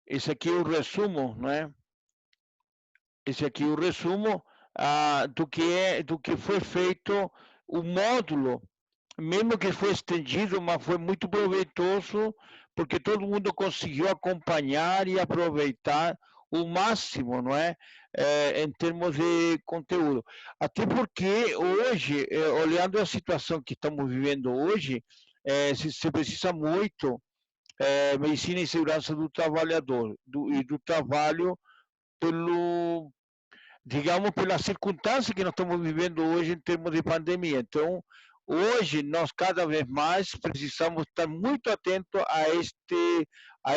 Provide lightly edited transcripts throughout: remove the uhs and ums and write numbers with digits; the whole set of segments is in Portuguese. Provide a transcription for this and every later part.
Esse aqui é o resumo, né? Esse aqui é o resumo do que foi feito o módulo, mesmo que foi estendido, mas foi muito proveitoso, porque todo mundo conseguiu acompanhar e aproveitar o máximo, não é? Em termos de conteúdo. Até porque hoje, olhando a situação que estamos vivendo hoje, se precisa muito medicina e segurança do trabalhador e do trabalho pelo, digamos, pela circunstância que nós estamos vivendo hoje em termos de pandemia. Então, hoje nós cada vez mais precisamos estar muito atentos a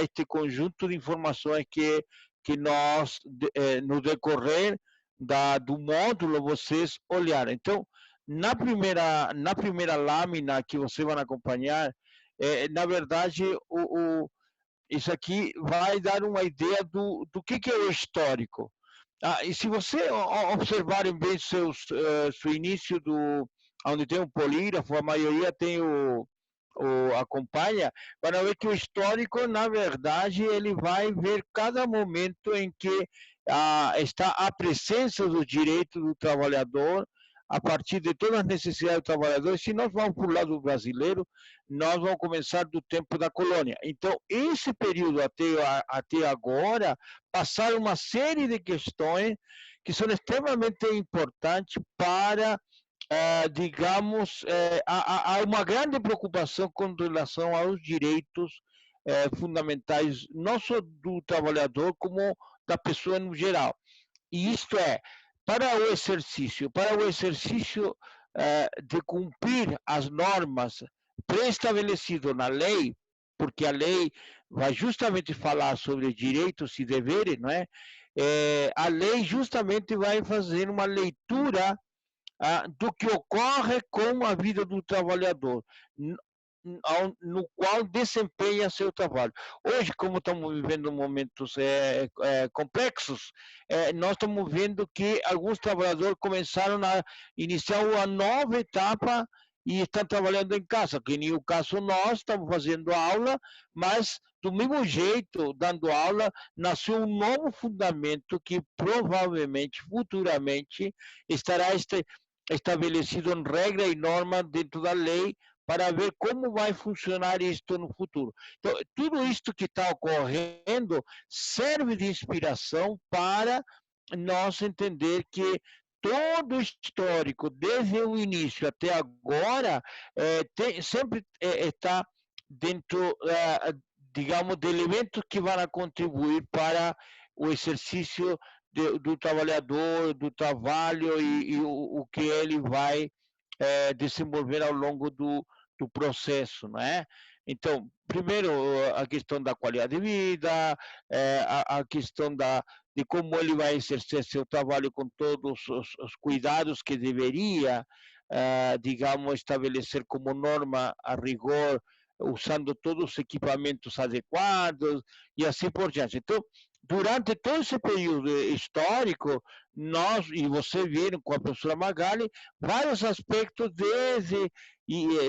este conjunto de informações que nós, no decorrer do módulo, vocês olharem. Então, na primeira lâmina que vocês vão acompanhar, na verdade, isso aqui vai dar uma ideia do que é o histórico. E se você observarem bem seu início onde tem o polígrafo, a maioria tem acompanha, para ver que o histórico, na verdade, ele vai ver cada momento em que está a presença dos direitos do trabalhador, a partir de todas as necessidades do trabalhador. Se nós vamos para o lado brasileiro, nós vamos começar do tempo da colônia. Então, esse período até agora, passaram uma série de questões que são extremamente importantes para digamos, há uma grande preocupação com relação aos direitos fundamentais, não só do trabalhador, como da pessoa no geral. E isto é, para o exercício de cumprir as normas pré-estabelecidas na lei, porque a lei vai justamente falar sobre direitos e deveres, não é? A lei justamente vai fazer uma leitura do que ocorre com a vida do trabalhador, no qual desempenha seu trabalho. Hoje, como estamos vivendo momentos complexos, nós estamos vendo que alguns trabalhadores começaram a iniciar uma nova etapa e estão trabalhando em casa, que nem o caso nós, estamos fazendo aula, mas do mesmo jeito, dando aula, nasceu um novo fundamento que provavelmente, futuramente, estará estabelecido em regra e norma dentro da lei para ver como vai funcionar isto no futuro. Então, tudo isto que está ocorrendo serve de inspiração para nós entender que todo o histórico, desde o início até agora, sempre está dentro, digamos, de elementos que vão contribuir para o exercício do trabalhador, do trabalho e o que ele vai desenvolver ao longo do processo, não é? Então, primeiro, a questão da qualidade de vida, a questão de como ele vai exercer seu trabalho com todos os cuidados que deveria, digamos, estabelecer como norma a rigor, usando todos os equipamentos adequados e assim por diante. Então, durante todo esse período histórico, nós, e você viram com a professora Magali, vários aspectos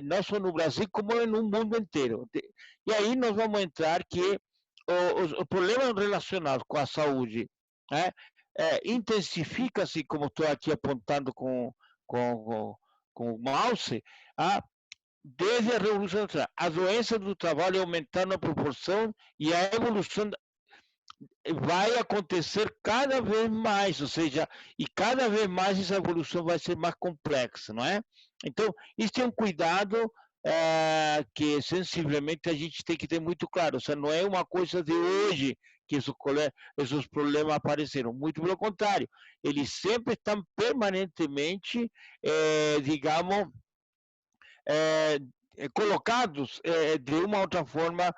não só no Brasil, como no mundo inteiro. E aí nós vamos entrar que os problemas relacionados com a saúde né, intensifica-se, como estou aqui apontando com, com o mouse, desde a Revolução Industrial. A doença do trabalho aumentando a proporção e a evolução vai acontecer cada vez mais, ou seja, e cada vez mais essa evolução vai ser mais complexa, não é? Então, isso é um cuidado que sensivelmente a gente tem que ter muito claro, ou seja, não é uma coisa de hoje que esses problemas apareceram, muito pelo contrário, eles sempre estão permanentemente, digamos, colocados de uma outra forma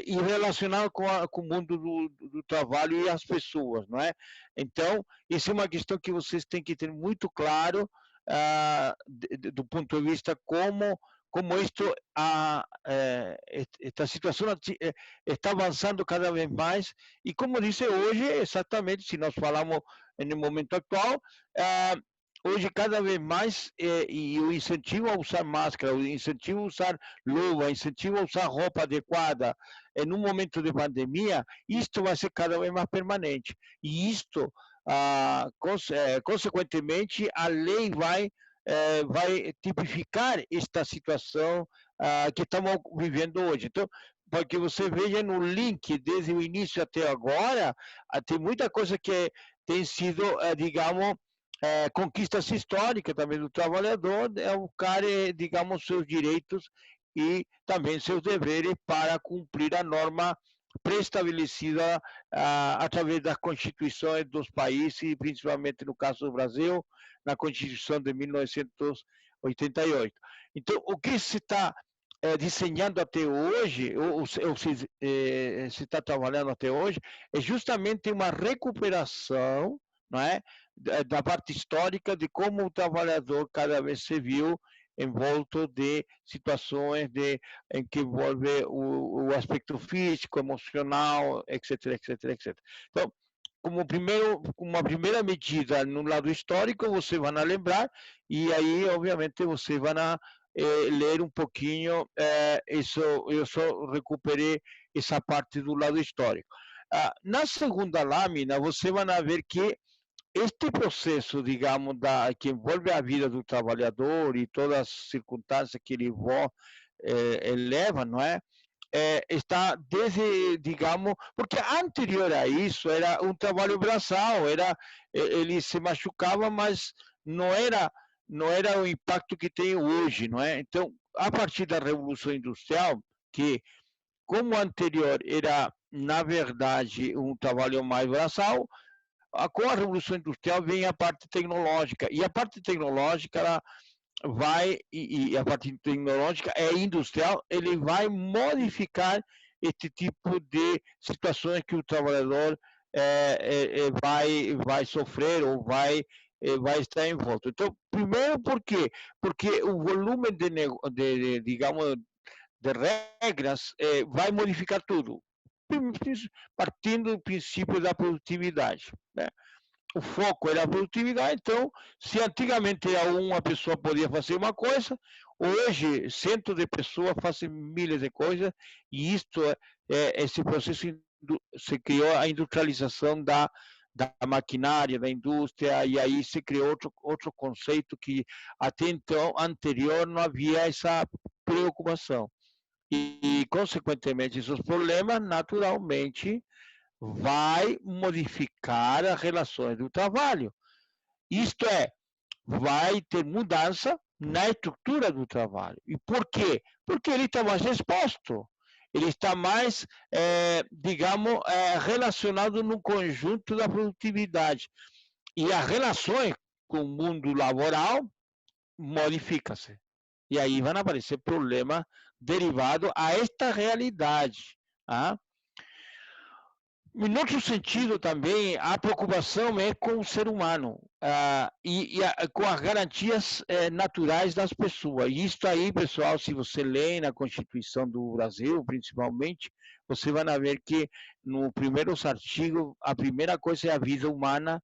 e relacionado com o mundo do trabalho e as pessoas, não é? Então, isso é uma questão que vocês têm que ter muito claro do ponto de vista como isto, esta situação está avançando cada vez mais e como disse hoje, exatamente, se nós falamos no momento atual, hoje cada vez mais, e o incentivo a usar máscara, o incentivo a usar luva, o incentivo a usar roupa adequada, num momento de pandemia, isto vai ser cada vez mais permanente. E isto, consequentemente, a lei vai tipificar esta situação que estamos vivendo hoje. Então, para que você veja no link, desde o início até agora, tem muita coisa que tem sido, digamos, conquistas históricas também do trabalhador, é o cara, digamos, seus direitos e também seus deveres para cumprir a norma pré-estabelecida através das constituições dos países, e principalmente no caso do Brasil, na Constituição de 1988. Então, o que se está desenhando até hoje, ou se está trabalhando até hoje, é justamente uma recuperação, não é, da parte histórica de como o trabalhador cada vez se viu envolto de situações em que envolve o aspecto físico, emocional, etc, etc, etc. Então, como uma primeira medida no lado histórico, você vai lembrar, e aí, obviamente, você vai ler um pouquinho, isso, eu só recuperei essa parte do lado histórico. Na segunda lâmina, você vai ver que este processo, digamos, que envolve a vida do trabalhador e todas as circunstâncias que ele leva, não é? Está desde, digamos, porque anterior a isso era um trabalho braçal, ele se machucava, mas não era o impacto que tem hoje, não é? Então, a partir da Revolução Industrial, que como anterior era, na verdade, um trabalho mais braçal, com a Revolução Industrial vem a parte tecnológica, e a parte tecnológica ela e a parte tecnológica é industrial, ele vai modificar este tipo de situações que o trabalhador vai sofrer ou vai estar envolto. Então, primeiro, por quê? Porque o volume digamos, de regras vai modificar tudo, partindo do princípio da produtividade, né? O foco era a produtividade, então, se antigamente uma pessoa podia fazer uma coisa, hoje centos de pessoas fazem milhares de coisas, e isto esse processo se criou a industrialização da maquinária, da indústria, e aí se criou outro conceito que até então, anterior, não havia essa preocupação. E consequentemente, esses problemas, naturalmente, vai modificar as relações do trabalho. Isto é, vai ter mudança na estrutura do trabalho. E por quê? Porque ele está mais exposto. Ele está mais, digamos, relacionado no conjunto da produtividade. E as relações com o mundo laboral modificam-se. E aí vão aparecer problemas derivados a esta realidade. Ah? Em outro sentido também, a preocupação é com o ser humano com as garantias naturais das pessoas. E isso aí, pessoal, se você lê na Constituição do Brasil, principalmente, você vai ver que no primeiros artigos, a primeira coisa é a vida humana,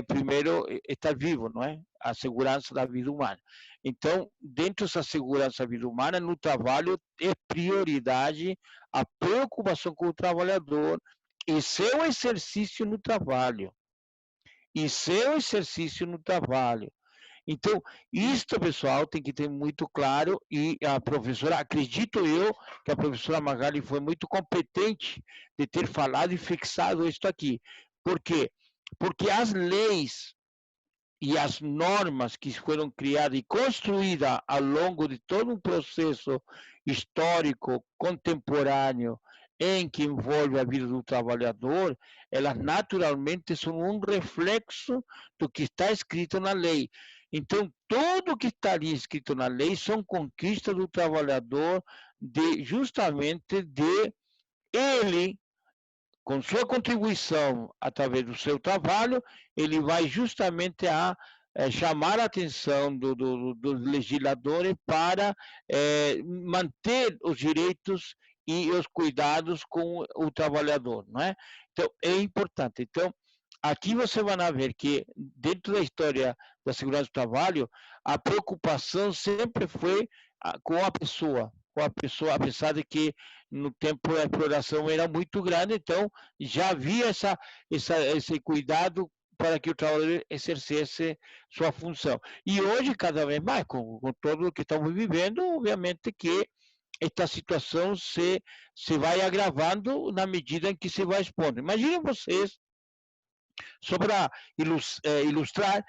primeiro estar vivo, não é? A segurança da vida humana. Então, dentro dessa segurança da vida humana, no trabalho é prioridade a preocupação com o trabalhador, e seu exercício no trabalho. E seu exercício no trabalho. Então, isto, pessoal, tem que ter muito claro, e a professora, acredito eu, que a professora Magali foi muito competente de ter falado e fixado isso aqui. Por quê? Porque as leis e as normas que foram criadas e construídas ao longo de todo um processo histórico, contemporâneo, em que envolve a vida do trabalhador, elas naturalmente são um reflexo do que está escrito na lei. Então, tudo que está ali escrito na lei são conquistas do trabalhador, justamente de ele, com sua contribuição através do seu trabalho, ele vai justamente chamar a atenção dos legisladores para manter os direitos e os cuidados com o trabalhador, não é? Então, é importante. Então, aqui você vai ver que, dentro da história da segurança do trabalho, a preocupação sempre foi com a pessoa, apesar de que no tempo a exploração era muito grande, então já havia esse cuidado para que o trabalhador exercesse sua função. E hoje, cada vez mais, com tudo o que estamos vivendo, obviamente que esta situação se vai agravando na medida em que se vai expondo. Imaginem vocês, só para ilustrar,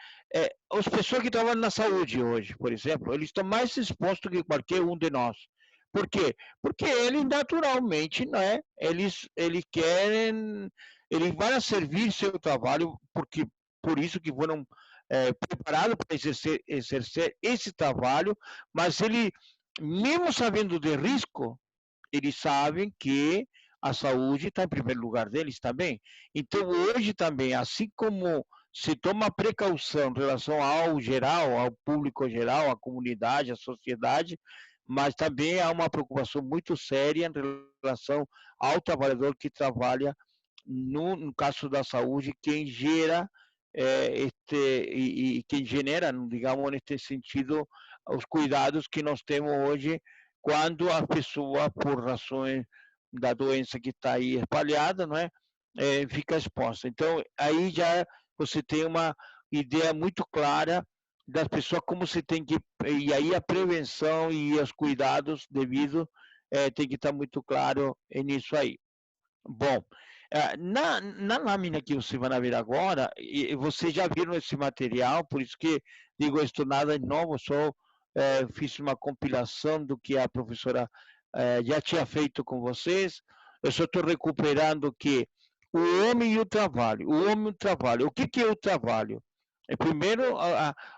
as pessoas que trabalham na saúde hoje, por exemplo, eles estão mais expostos que qualquer um de nós. Por quê? Porque eles naturalmente, não é? Eles querem, eles vão servir seu trabalho porque por isso que foram preparados para exercer esse trabalho, mas ele, mesmo sabendo de risco, eles sabem que a saúde está em primeiro lugar deles também. Então, hoje também, assim como se toma precaução em relação ao geral, ao público geral, à comunidade, à sociedade, mas também há uma preocupação muito séria em relação ao trabalhador que trabalha no caso da saúde, quem gera e quem genera, digamos, neste sentido, os cuidados que nós temos hoje quando a pessoa, por razões da doença que está aí espalhada, não é? Fica exposta. Então, aí já você tem uma ideia muito clara das pessoas como se tem que, e aí a prevenção e os cuidados devidos tem que estar muito claro nisso aí. Bom, na lâmina que você vai ver agora, e você já viram esse material, por isso que digo, isto nada é novo, só fiz uma compilação do que a professora já tinha feito com vocês. Eu só estou recuperando que o homem e o trabalho, o homem e o trabalho. O que é o trabalho? É primeiro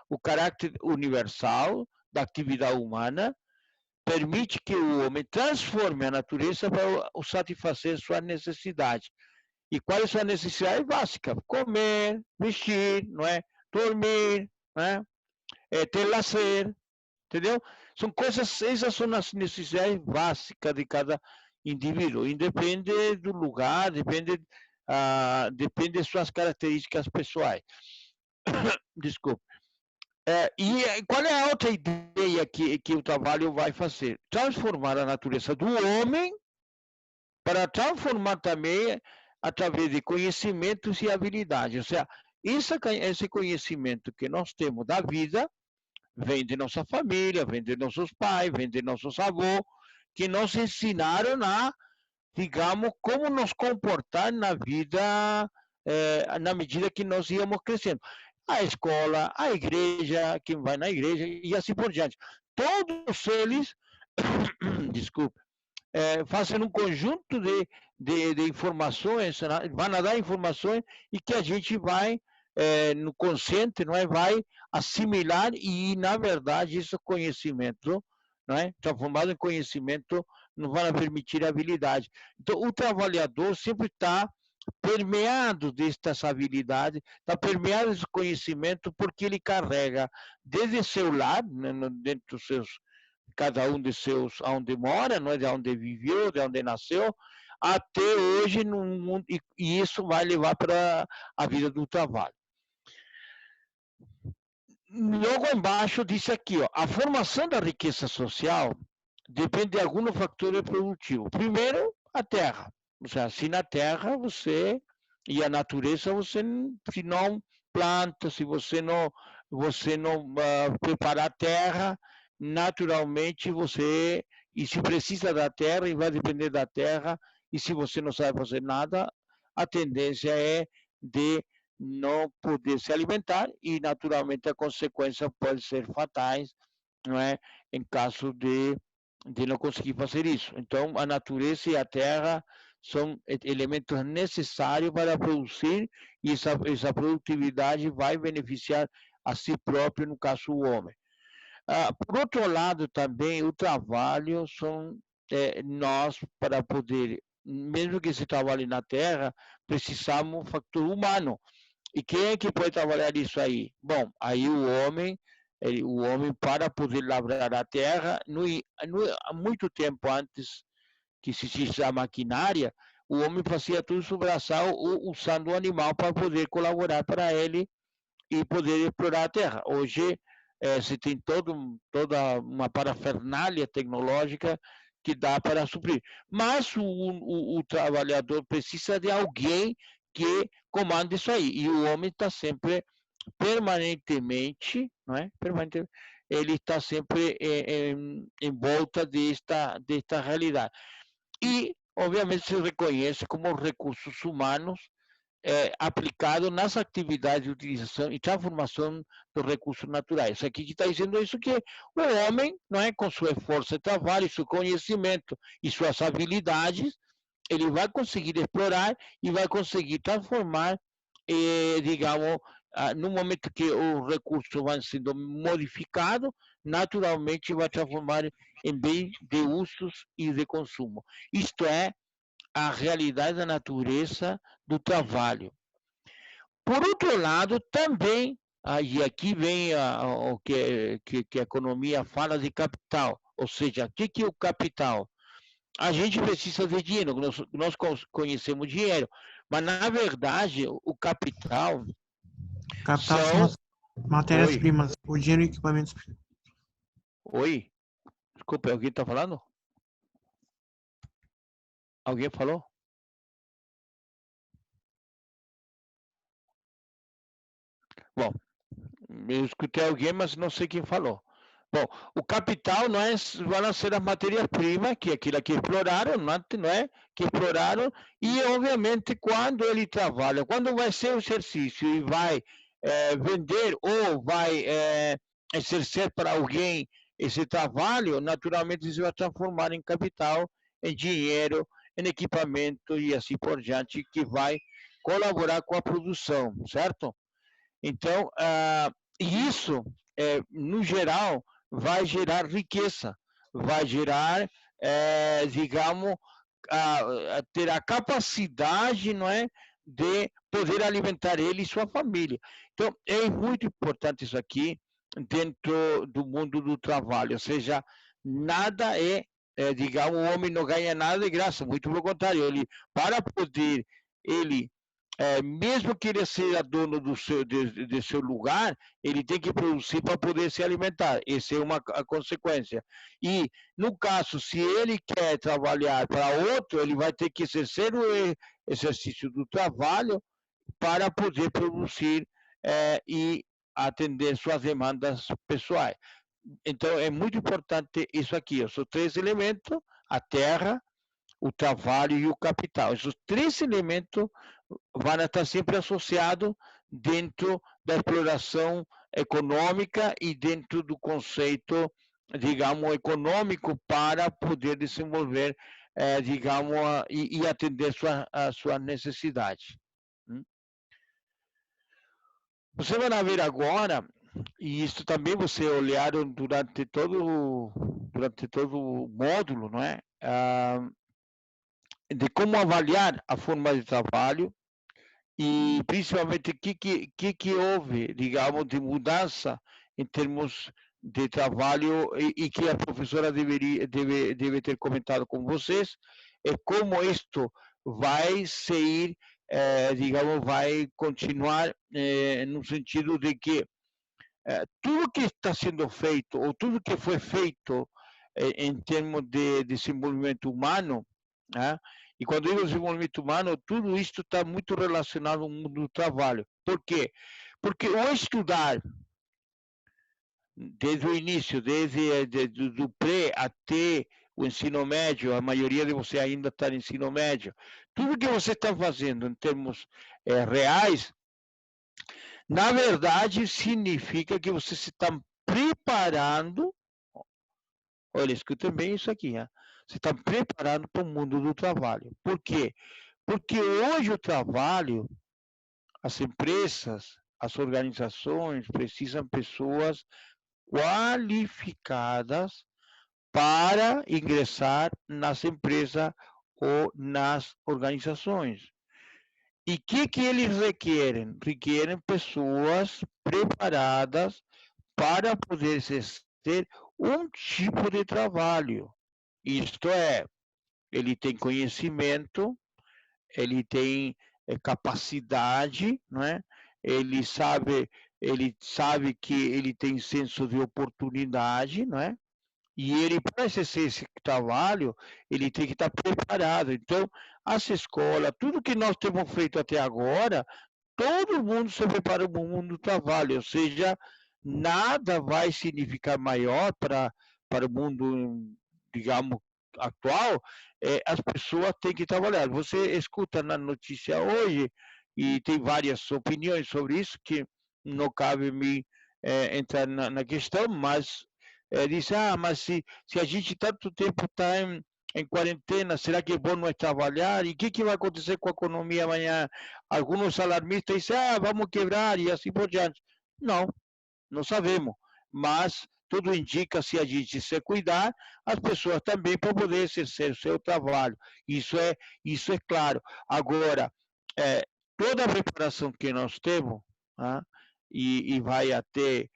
o caráter universal da atividade humana, permite que o homem transforme a natureza para satisfazer suas necessidades. E quais são as necessidades básicas? Comer, vestir, não é? Dormir, não é? Ter lazer, entendeu? São coisas, essas são as necessidades básicas de cada indivíduo, independe do lugar, depende de suas características pessoais. Desculpe. Qual é a outra ideia que o trabalho vai fazer? Transformar a natureza do homem para transformar também através de conhecimentos e habilidades. Ou seja, esse conhecimento que nós temos da vida vem de nossa família, vem de nossos pais, vem de nossos avós, que nos ensinaram a, digamos, como nos comportar na vida na medida que nós íamos crescendo. A escola, a igreja, quem vai na igreja e assim por diante. Todos eles, desculpe, fazem um conjunto de informações, né? Vão dar informações e que a gente vai, no consciente, não é? Vai assimilar e, na verdade, esse conhecimento, não é? Transformado em conhecimento, nos vai permitir habilidade. Então, o trabalhador sempre está permeado destas habilidades, está permeado desse conhecimento, porque ele carrega desde seu lar, né, dentro dos seus, cada um de seus, onde mora, não é? De onde viveu, de onde nasceu, até hoje no mundo, e isso vai levar para a vida do trabalho. Logo embaixo disse aqui, ó, a formação da riqueza social depende de alguns fatores produtivos. Primeiro, a terra. Ou seja, se na terra você e a natureza, você se não planta, se você não preparar a terra, naturalmente você, e se precisa da terra e vai depender da terra, e se você não sabe fazer nada, a tendência é de não poder se alimentar e naturalmente a consequência pode ser fatais, não é? Em caso de não conseguir fazer isso. Então, a natureza e a terra são elementos necessários para produzir e essa produtividade vai beneficiar a si próprio, no caso o homem. Por outro lado, também o trabalho são nós, para poder, mesmo que se trabalhe na terra, precisamos do fator humano. E quem é que pode trabalhar isso aí? Bom, aí o homem para poder labrar a terra, há muito tempo antes que se exista a maquinária, o homem fazia tudo sobre braçal, usando o animal para poder colaborar para ele e poder explorar a terra. Hoje, se tem toda uma parafernália tecnológica que dá para suprir. Mas o trabalhador precisa de alguém que comande isso aí. E o homem está sempre, permanentemente, não é? Permanentemente, ele está sempre em volta desta realidade. E, obviamente, se reconhece como recursos humanos aplicado nas atividades de utilização e transformação dos recursos naturais. Aqui está dizendo isso que o homem, não é, com seu esforço de trabalho, seu conhecimento e suas habilidades, ele vai conseguir explorar e vai conseguir transformar, digamos, no momento que os recursos vão sendo modificados, naturalmente vai transformar em bem de usos e de consumo. Isto é a realidade da natureza do trabalho. Por outro lado, também, e aqui vem o que a economia fala de capital, ou seja, o que é o capital? A gente precisa de dinheiro, nós conhecemos dinheiro, mas na verdade o capital Capital são são... as matérias-primas, o dinheiro e equipamentos. Oi? Desculpa, alguém está falando? Alguém falou? Bom, eu escutei alguém, mas não sei quem falou. Bom, o capital não é, vão ser as matérias-primas, que é aquilo que exploraram, não é? Que exploraram, e obviamente quando ele trabalha, quando vai ser o exercício e vai vender ou vai exercer para alguém esse trabalho, naturalmente isso vai transformar em capital, em dinheiro, em equipamento e assim por diante, que vai colaborar com a produção, certo? Então, isso, no geral, vai gerar riqueza, vai gerar, digamos, ter a capacidade, não é, de poder alimentar ele e sua família. Então, é muito importante isso aqui dentro do mundo do trabalho, ou seja, nada digamos, o homem não ganha nada de graça, muito pelo contrário, ele, para poder ele mesmo que ele seja dono de seu lugar, ele tem que produzir para poder se alimentar. Essa é uma consequência. E, no caso, se ele quer trabalhar para outro, ele vai ter que exercer o exercício do trabalho para poder produzir e atender suas demandas pessoais. Então, é muito importante isso aqui. São três elementos: a terra, o trabalho e o capital. Esses três elementos vão estar sempre associados dentro da exploração econômica e dentro do conceito, digamos, econômico para poder desenvolver, digamos, e atender a sua necessidade. Você vai ver agora, e isso também você olharam durante todo o módulo, não é? De como avaliar a forma de trabalho e principalmente o que houve, digamos, de mudança em termos de trabalho e que a professora deve ter comentado com vocês, é como isto vai seguir, digamos, vai continuar no sentido de que tudo que está sendo feito, ou tudo que foi feito em termos de desenvolvimento humano, né? E quando eu digo desenvolvimento humano, tudo isso está muito relacionado ao mundo do trabalho. Por quê? Porque o estudar, desde o início, do pré até o ensino médio, a maioria de você ainda está no ensino médio, tudo que você está fazendo em termos reais, na verdade, significa que você se está preparando. Olha, escuta bem isso aqui, né? Você está preparado para o mundo do trabalho. Por quê? Porque hoje o trabalho, as empresas, as organizações precisam de pessoas qualificadas para ingressar nas empresas ou nas organizações. E o que eles requerem? Requerem pessoas preparadas para poder exercer um tipo de trabalho. Isto é, ele tem conhecimento, ele tem capacidade, não é? Ele sabe, ele sabe que ele tem senso de oportunidade, não é? E ele, para exercer esse trabalho, ele tem que estar preparado. Então, as escolas, tudo que nós temos feito até agora, todo mundo se prepara para o mundo do trabalho, ou seja, nada vai significar maior para o mundo, digamos, atual, as pessoas têm que trabalhar. Você escuta na notícia hoje, e tem várias opiniões sobre isso, que não cabe me entrar na questão, mas diz, mas se a gente tanto tempo está em quarentena, será que é bom não trabalhar? E o que vai acontecer com a economia amanhã? Alguns alarmistas dizem, vamos quebrar e assim por diante. Não, não sabemos, mas tudo indica, se a gente se cuidar, as pessoas também para poder exercer o seu trabalho. Isso é claro. Agora, toda a preparação que nós temos, tá? E vai até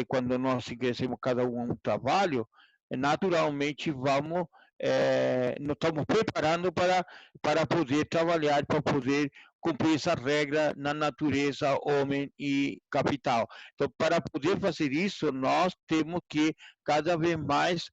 quando nós ingressemos cada um no trabalho, naturalmente nós estamos preparando para poder trabalhar, para poder cumprir essa regra na natureza, homem e capital. Então, para poder fazer isso, nós temos que cada vez mais,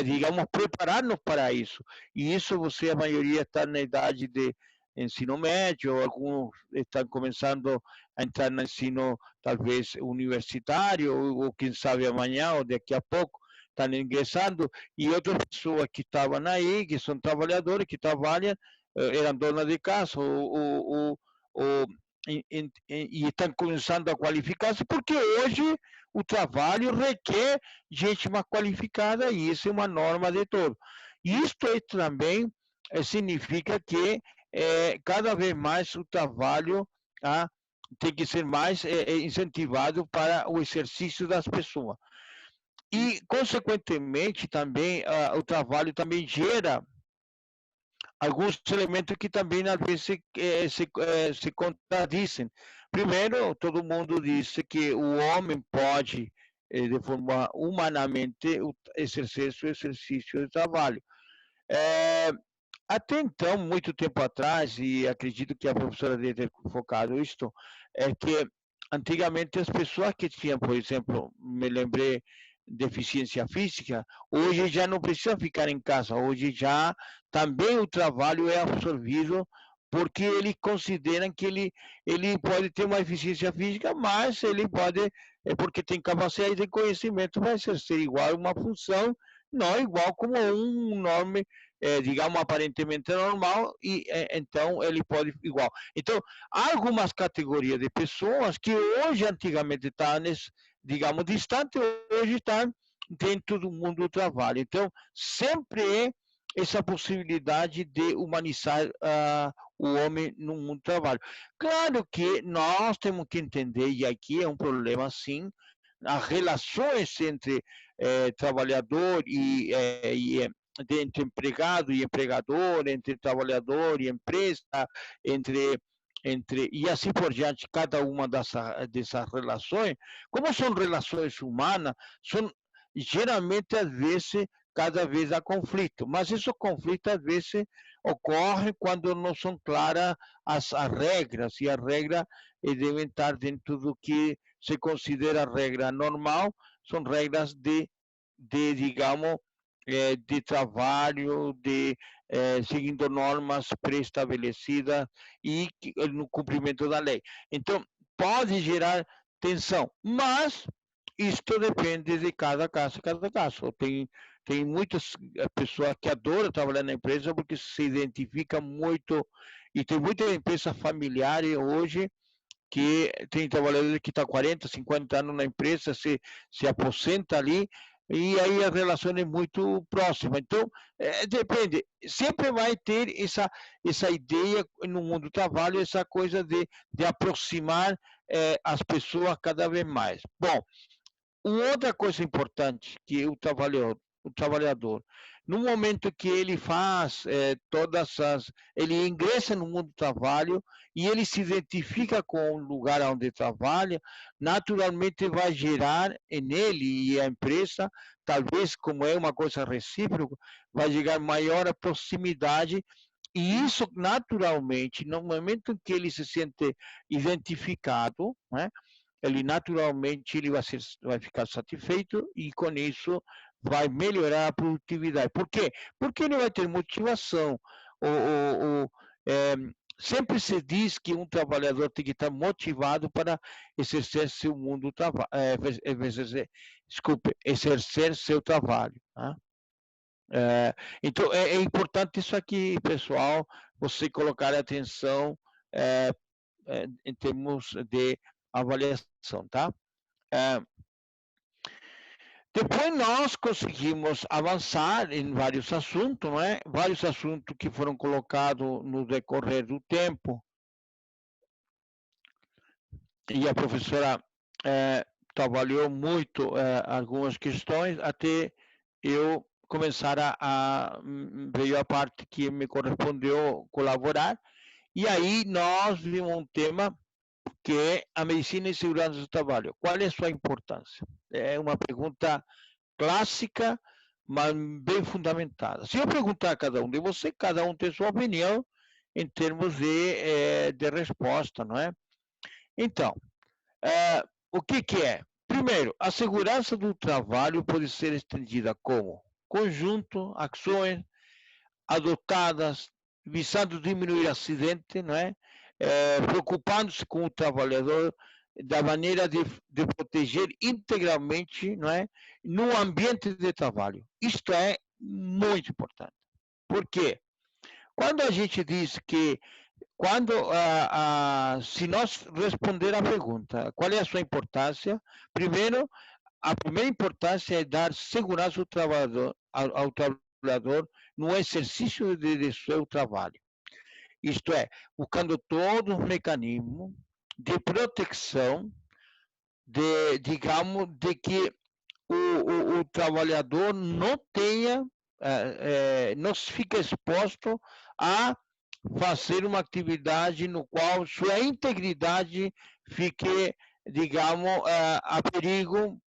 digamos, preparar-nos para isso. E isso a maioria está na idade de ensino médio, alguns estão começando a entrar no ensino talvez universitário, ou quem sabe amanhã ou daqui a pouco estão ingressando, e outras pessoas que estavam aí, que são trabalhadores, que trabalham, eram donas de casa, e estão começando a qualificar-se, porque hoje o trabalho requer gente mais qualificada, e isso é uma norma de todo. Isto também significa que cada vez mais o trabalho tem que ser mais incentivado para o exercício das pessoas. E, consequentemente, também o trabalho também gera alguns elementos que também às vezes se contradizem. Primeiro, todo mundo disse que o homem pode, de forma humanamente, exercer seu exercício de trabalho. Até então, muito tempo atrás, e acredito que a professora deve ter focado isto, é que antigamente as pessoas que tinham, por exemplo, me lembrei, deficiência física, hoje já não precisam ficar em casa, hoje já também o trabalho é absorvido porque eles consideram que ele pode ter uma eficiência física, mas ele pode, porque tem capacidade de conhecimento, vai exercer igual uma função, não igual como um nome, digamos, aparentemente normal, e então ele pode igual. Então, há algumas categorias de pessoas que hoje, antigamente, estavam, digamos, distantes, hoje estão dentro do mundo do trabalho. Então, sempre é essa possibilidade de humanizar o homem no mundo do trabalho. Claro que nós temos que entender, e aqui é um problema, sim, as relações entre trabalhador entre empregado e empregador, entre trabalhador e empresa, e assim por diante, cada uma dessas relações, como são relações humanas, são geralmente, às vezes, cada vez há conflito, mas esse conflito, às vezes, ocorre quando não são claras as regras, e as regras devem estar dentro do que se considera regra normal, são regras digamos, de trabalho, seguindo normas pré-estabelecidas e no cumprimento da lei. Então, pode gerar tensão, mas isto depende de cada caso, cada caso. Tem muitas pessoas que adoram trabalhar na empresa porque se identificam muito, e tem muitas empresas familiares hoje que tem trabalhadores que está 40, 50 anos na empresa, se aposenta ali, e aí a relação é muito próxima. Então, depende, sempre vai ter essa ideia no mundo do trabalho, essa coisa de aproximar as pessoas cada vez mais. Bom, uma outra coisa importante que o trabalhador, no momento que ele faz ele ingressa no mundo do trabalho e ele se identifica com o lugar onde trabalha, naturalmente vai gerar nele e a empresa, talvez como é uma coisa recíproca, vai gerar maior proximidade E isso, naturalmente, no momento em que ele se sente identificado, né, ele naturalmente ele vai ficar satisfeito e com isso vai melhorar a produtividade. Por quê? Porque ele vai ter motivação. É, sempre se diz que um trabalhador tem que estar motivado para exercer seu mundo exercer seu trabalho. Tá? Então é importante isso aqui, pessoal, você colocar atenção em termos de avaliação, tá? Depois nós conseguimos avançar em vários assuntos, não é? Vários assuntos que foram colocados no decorrer do tempo. E a professora trabalhou muito algumas questões até eu começar veio a parte que me correspondeu colaborar. E aí nós vimos um tema que é a medicina e segurança do trabalho. Qual é a sua importância? É uma pergunta clássica, mas bem fundamentada. Se eu perguntar a cada um de vocês, cada um tem sua opinião em termos de resposta, não é? Então, o que é? Primeiro, a segurança do trabalho pode ser estendida como conjunto, ações adotadas visando diminuir acidente, não é? Preocupando-se com o trabalhador da maneira de proteger integralmente, não é, no ambiente de trabalho. Isto é muito importante. Por quê? Quando a gente diz que se nós responder a pergunta, qual é a sua importância? Primeiro, a primeira importância é dar segurança ao trabalhador no exercício de seu trabalho. Isto é, buscando todo um mecanismo de proteção, digamos, de que o trabalhador não tenha, não fique exposto a fazer uma atividade no qual sua integridade fique, digamos, a perigo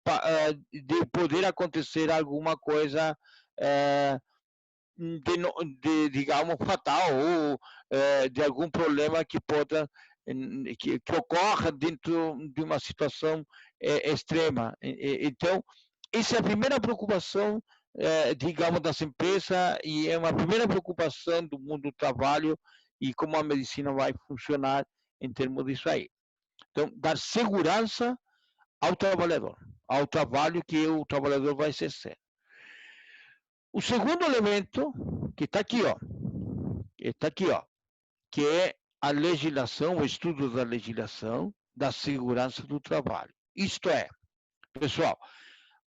de poder acontecer alguma coisa digamos, fatal ou de algum problema que que ocorra dentro de uma situação extrema. Então, essa é a primeira preocupação, digamos, das empresas e é uma primeira preocupação do mundo do trabalho e como a medicina vai funcionar em termos disso aí. Então, dar segurança ao trabalhador, ao trabalho que o trabalhador vai exercer. O segundo elemento que está aqui, que é a legislação, o estudo da legislação da segurança do trabalho. Isto é, pessoal,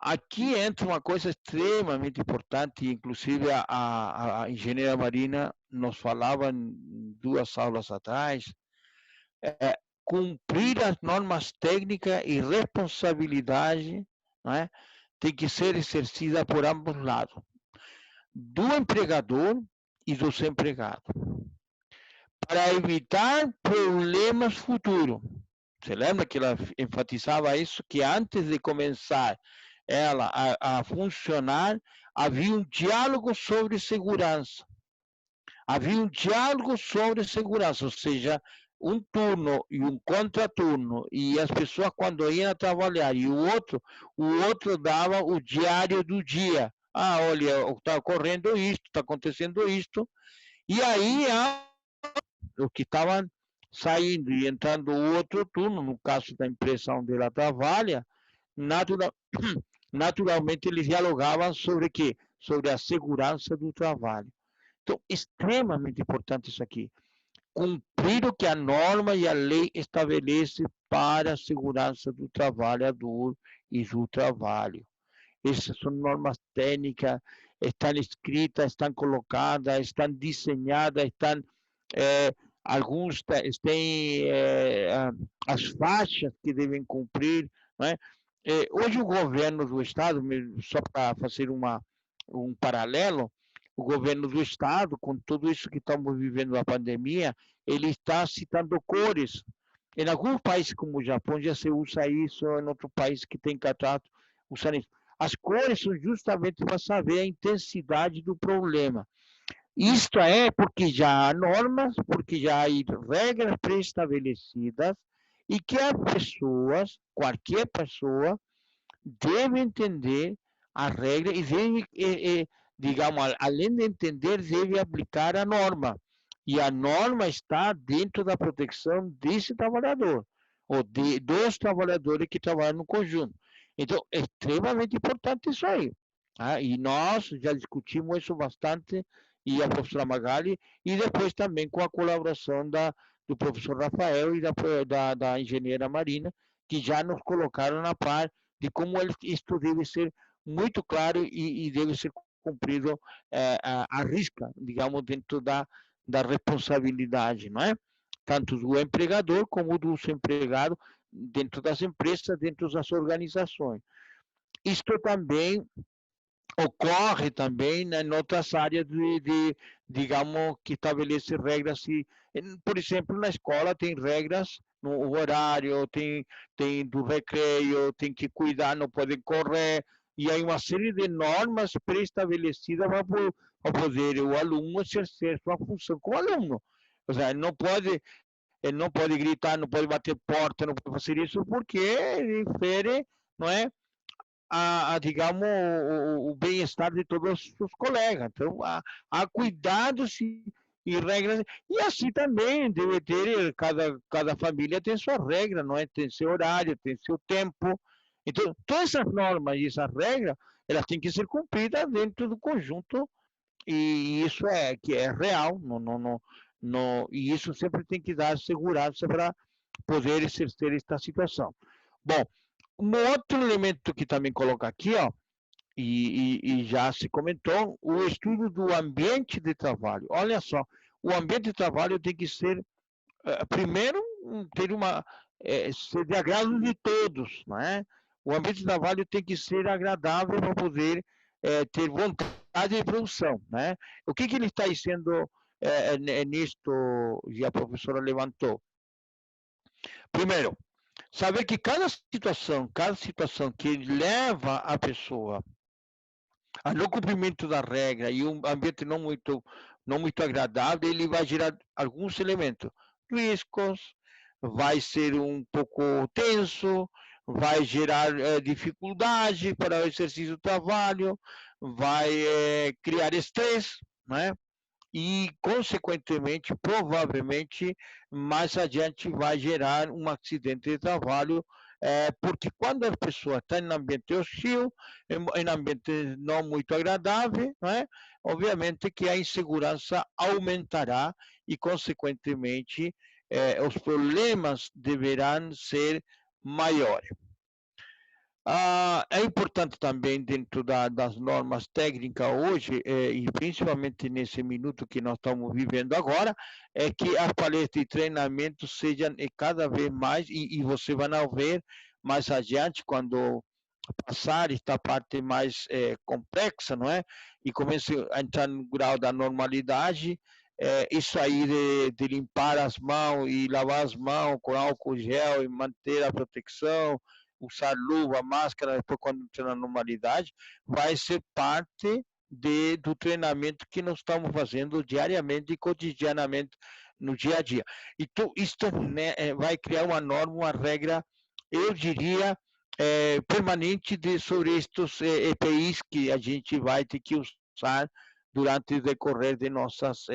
aqui entra uma coisa extremamente importante, inclusive a engenheira Marina nos falava em 2 aulas atrás, cumprir as normas técnicas e responsabilidade, não é, tem que ser exercida por ambos lados, do empregador e dos empregados, para evitar problemas futuros. Você lembra que ela enfatizava isso, que antes de começar ela a funcionar, havia um diálogo sobre segurança. Havia um diálogo sobre segurança, ou seja, um turno e um contraturno, e as pessoas quando iam trabalhar, e o outro dava o diário do dia. Olha, está ocorrendo isto, está acontecendo isto, e aí o que estavam saindo e entrando o outro turno, no caso da empresa onde ela trabalha, naturalmente eles dialogavam sobre quê? Sobre a segurança do trabalho. Então, extremamente importante isso aqui. Cumprir o que a norma e a lei estabelece para a segurança do trabalhador e do trabalho. Essas são normas técnicas, estão escritas, estão colocadas, estão desenhadas, alguns têm as faixas que devem cumprir. Não é? Hoje o governo do Estado, só para fazer um paralelo, o governo do Estado, com tudo isso que estamos vivendo a pandemia, ele está citando cores. Em alguns países como o Japão já se usa isso, em outros países que tem catarato, usando isso. As cores são justamente para saber a intensidade do problema. Isto é porque já há normas, porque já há regras pré-estabelecidas e que as pessoas, qualquer pessoa, deve entender a regra e deve, digamos, além de entender, deve aplicar a norma. E a norma está dentro da proteção desse trabalhador, ou dos trabalhadores que trabalham no conjunto. Então, é extremamente importante isso aí. Tá? E nós já discutimos isso bastante, e a professora Magali, e depois também com a colaboração do professor Rafael e da engenheira Marina, que já nos colocaram na par de como isto deve ser muito claro e deve ser cumprido à risca, digamos, dentro da responsabilidade, não é? Tanto do empregador como do empregado dentro das empresas, dentro das organizações. Isto também ocorre também em outras áreas digamos, que estabelece regras. Por exemplo, na escola tem regras no horário, tem do recreio, tem que cuidar, não pode correr, e há uma série de normas pré-estabelecidas para poder o aluno exercer sua função como aluno. Ou seja, ele não pode gritar, não pode bater porta, não pode fazer isso porque ele fere, não é? Digamos, o bem-estar de todos os colegas. Então, há cuidados e regras. E assim também deve ter, cada família tem sua regra, não é? Tem seu horário, tem seu tempo. Então, todas essas normas e essas regras, elas têm que ser cumpridas dentro do conjunto, e isso que é real, e isso sempre tem que dar segurança para poder exercer esta situação. Bom, um outro elemento que também coloca aqui, ó, e já se comentou, o estudo do ambiente de trabalho. Olha só, o ambiente de trabalho tem que ser, primeiro, ter ser de agrado de todos, não é? O ambiente de trabalho tem que ser agradável para poder ter vontade de produção, né? O que ele está dizendo nisto, e a professora levantou? Primeiro, saber que cada situação que leva a pessoa a não cumprimento da regra e um ambiente não muito agradável, ele vai gerar alguns elementos, riscos, vai ser um pouco tenso, vai gerar dificuldade para o exercício do trabalho, vai criar estresse, né? E, consequentemente, provavelmente, mais adiante vai gerar um acidente de trabalho, porque quando a pessoa está em ambiente hostil, em ambiente não muito agradável, né, obviamente que a insegurança aumentará e, consequentemente, os problemas deverão ser maiores. É importante também, dentro das normas técnicas hoje, e principalmente nesse minuto que nós estamos vivendo agora, é que as palestras de treinamento sejam cada vez mais, e você vai ver mais adiante, quando passar esta parte mais complexa, não é? E comece a entrar no grau da normalidade, isso aí de limpar as mãos e lavar as mãos com álcool gel e manter a proteção, usar luva, máscara, depois quando entrar na normalidade, vai ser parte do treinamento que nós estamos fazendo diariamente e cotidianamente no dia a dia. Então, isto, né, vai criar uma norma, uma regra, eu diria, permanente sobre estes EPIs que a gente vai ter que usar durante o decorrer de nossas,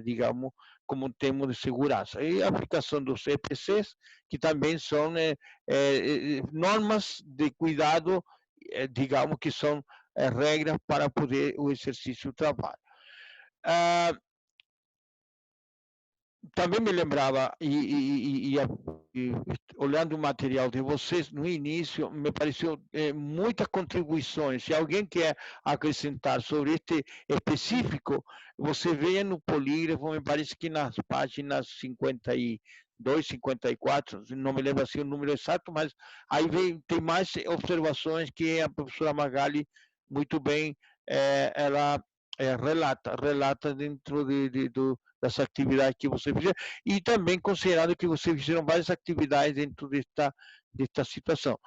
digamos, como termo de segurança. E a aplicação dos EPCs, que também são normas de cuidado, digamos, que são regras para poder o exercício do trabalho. Também me lembrava, olhando o material de vocês, no início, me pareceu muitas contribuições. Se alguém quer acrescentar sobre este específico, você veja no polígrafo, me parece que nas páginas 52, 54, não me lembro assim o número exato, mas aí tem mais observações que a professora Magali muito bem ela relata dentro das atividades que você fizer, e também considerando que vocês fizeram várias atividades dentro desta situação.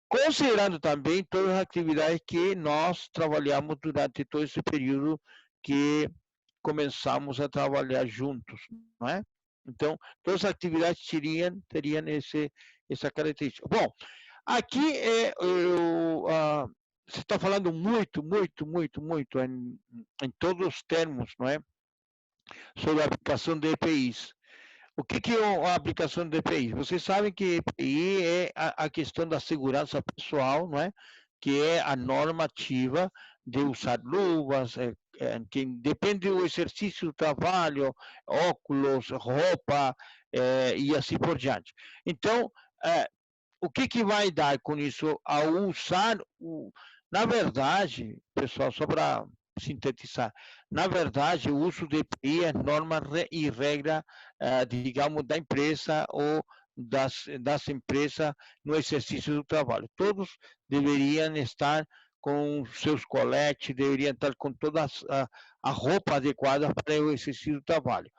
considerando também todas as atividades que nós trabalhamos durante todo esse período que começamos a trabalhar juntos, não é? Então, todas as atividades teriam essa característica. Bom, aqui você está falando muito em todos os termos, não é? Sobre a aplicação de EPIs. O que é a aplicação de EPI? Vocês sabem que EPI é a questão da segurança pessoal, não é? Que é a normativa de usar luvas, que depende do exercício do trabalho, óculos, roupa, e assim por diante. Então, o que vai dar com isso ao usar na verdade, pessoal, só para sintetizar, na verdade, o uso de EPI é norma e regra, digamos, da empresa ou das empresas no exercício do trabalho. Todos deveriam estar com seus coletes, deveriam estar com toda a roupa adequada para o exercício do trabalho.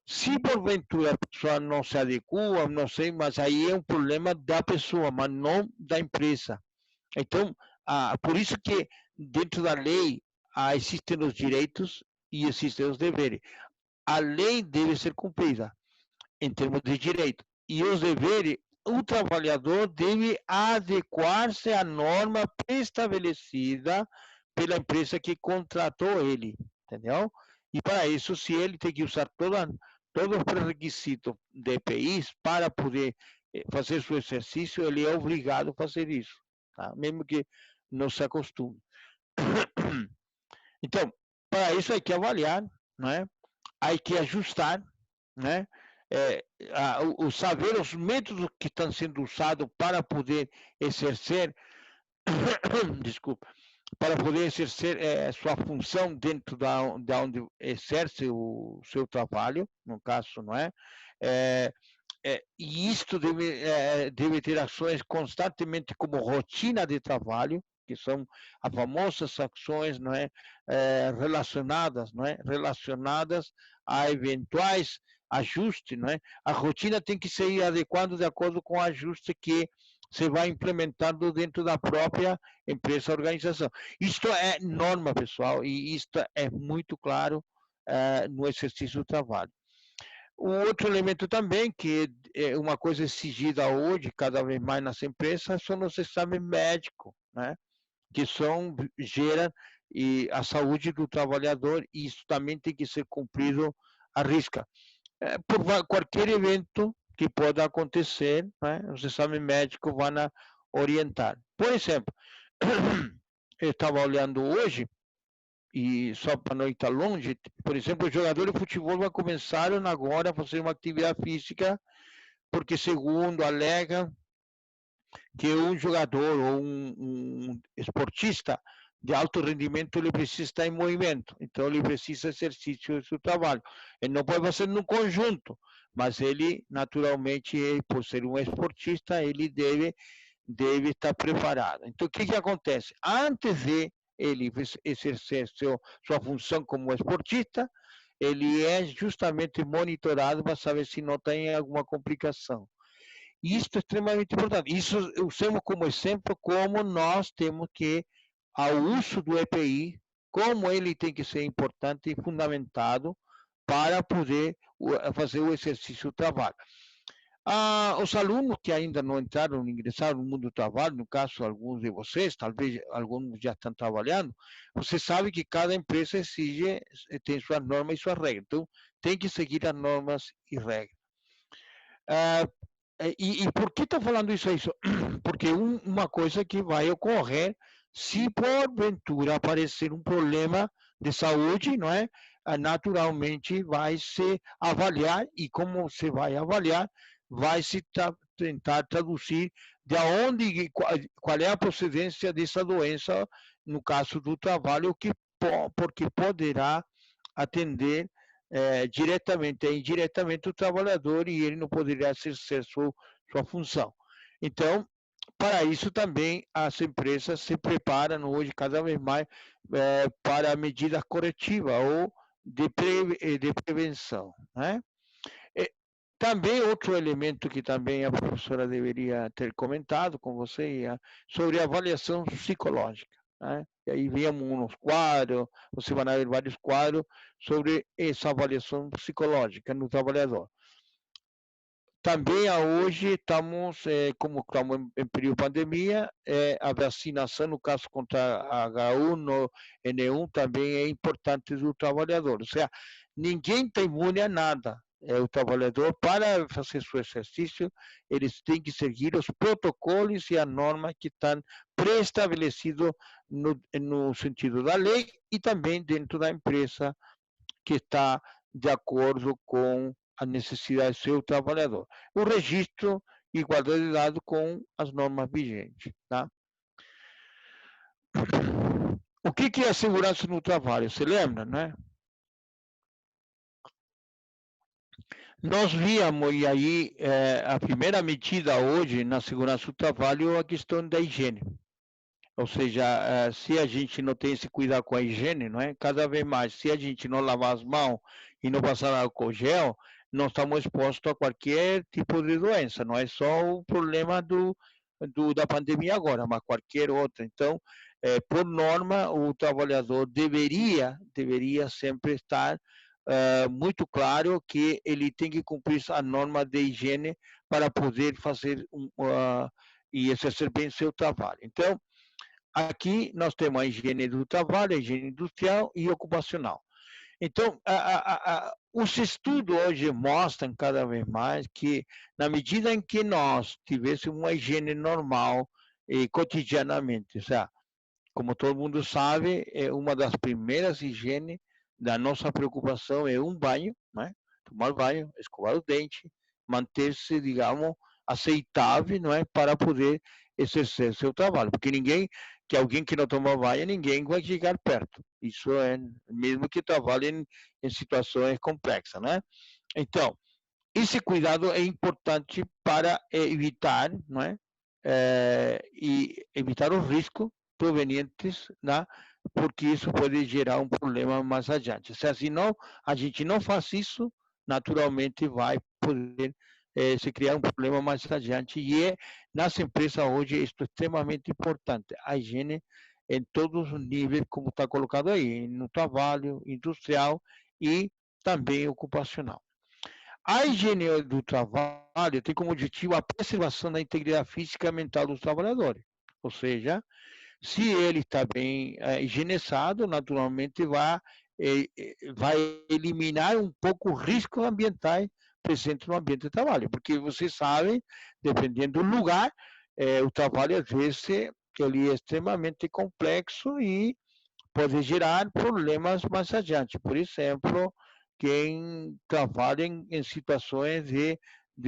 Se porventura a pessoa não se adequa, não sei, mas aí é um problema da pessoa, mas não da empresa. Então, por isso que dentro da lei existem os direitos e existem os deveres. A lei deve ser cumprida em termos de direito. E os deveres, o trabalhador deve adequar-se à norma pré-estabelecida pela empresa que contratou ele, entendeu? E para isso, se ele tem que usar todos os pré-requisitos de EPIs para poder fazer seu exercício, ele é obrigado a fazer isso, tá? Mesmo que não se acostume. Então, para isso hay que avaliar, né? Hay que ajustar, né? Saber os métodos que estão sendo usados para poder exercer, desculpa, para poder exercer sua função dentro da onde exerce o seu trabalho, no caso, não é? E isto deve ter ações constantemente como rotina de trabalho, que são as famosas ações, não é, relacionadas, não é, relacionadas a eventuais ajustes, não é? A rotina tem que ser adequada de acordo com o ajuste que se vai implementando dentro da própria empresa, organização. Isto é norma, pessoal, e isto é muito claro no exercício do trabalho. O outro elemento também, que é uma coisa exigida hoje, cada vez mais nas empresas, são os exames médicos, né? Que geram a saúde do trabalhador, e isso também tem que ser cumprido à risca. Por qualquer evento que pode acontecer, né? Os exames médicos vão orientar. Por exemplo, eu estava olhando hoje, e só para não estar longe, por exemplo, os jogadores de futebol vão começar agora a fazer uma atividade física, porque segundo alega que um jogador ou um esportista de alto rendimento, ele precisa estar em movimento, então ele precisa exercício do seu trabalho. Ele não pode fazer no conjunto, mas ele, naturalmente, por ser um esportista, ele deve estar preparado. Então, o que acontece? Antes de ele exercer sua função como esportista, ele é justamente monitorado para saber se não tem alguma complicação. E isso é extremamente importante. Isso usamos como exemplo como nós temos que, ao uso do EPI, como ele tem que ser importante e fundamentado para poder fazer o exercício do trabalho. Os alunos que ainda não ingressaram no mundo do trabalho, no caso alguns de vocês, talvez alguns já estão trabalhando, você sabe que cada empresa exige, tem suas normas e suas regras, então tem que seguir as normas e regras. E por que estou falando isso? Porque uma coisa que vai ocorrer se porventura aparecer um problema de saúde, não é? Naturalmente vai se avaliar, e como se vai avaliar, vai se tentar traduzir de onde, qual é a procedência dessa doença, no caso do trabalho, porque poderá atender diretamente ou indiretamente o trabalhador, e ele não poderia exercer sua função. Então, para isso também as empresas se preparam hoje cada vez mais para medidas corretivas ou de prevenção, né? Também outro elemento que também a professora deveria ter comentado com você sobre a avaliação psicológica, né? E aí víamos uns quadros, você vai ver vários quadros sobre essa avaliação psicológica no trabalhador. Também hoje estamos, como estamos em período de pandemia, a vacinação, no caso contra H1N1, também é importante do trabalhador. Ou seja, ninguém está imune a nada. O trabalhador, para fazer seu exercício, eles têm que seguir os protocolos e as normas que estão pré-estabelecidos no sentido da lei e também dentro da empresa que está de acordo com a necessidade do seu trabalhador. O registro, igualdade de dados com as normas vigentes. Tá? O que é a segurança no trabalho? Você lembra, né? Nós víamos, e aí, a primeira medida hoje na segurança do trabalho é a questão da higiene. Ou seja, se a gente não tem esse cuidado com a higiene, não é? Cada vez mais, se a gente não lavar as mãos e não passar álcool gel, nós estamos expostos a qualquer tipo de doença. Não é só o problema da pandemia agora, mas qualquer outra. Então, por norma, o trabalhador deveria sempre estar muito claro que ele tem que cumprir a norma de higiene para poder fazer e exercer bem seu trabalho. Então, aqui nós temos a higiene do trabalho, a higiene industrial e ocupacional. Então, os estudos hoje mostram cada vez mais que, na medida em que nós tivéssemos uma higiene normal cotidianamente, ou seja, como todo mundo sabe, uma das primeiras higienes da nossa preocupação é um banho, né? Tomar banho, escovar o dente, manter-se, digamos, aceitável, não é, para poder exercer seu trabalho, porque alguém que não toma banho, ninguém vai chegar perto. Isso é mesmo que trabalhe em situações complexas, né? Então, esse cuidado é importante para evitar, não é? E evitar os riscos provenientes, né? Porque isso pode gerar um problema mais adiante. Se não, a gente não faz isso, naturalmente vai poder se criar um problema mais adiante. E nas empresas hoje isso é extremamente importante. A higiene em todos os níveis, como está colocado aí, no trabalho, industrial e também ocupacional. A higiene do trabalho tem como objetivo a preservação da integridade física e mental dos trabalhadores. Ou seja, se ele está bem higienizado, naturalmente vai eliminar um pouco os riscos ambientais presentes no ambiente de trabalho. Porque você sabe, dependendo do lugar, o trabalho às vezes ele é extremamente complexo e pode gerar problemas mais adiante. Por exemplo, quem trabalha em situações de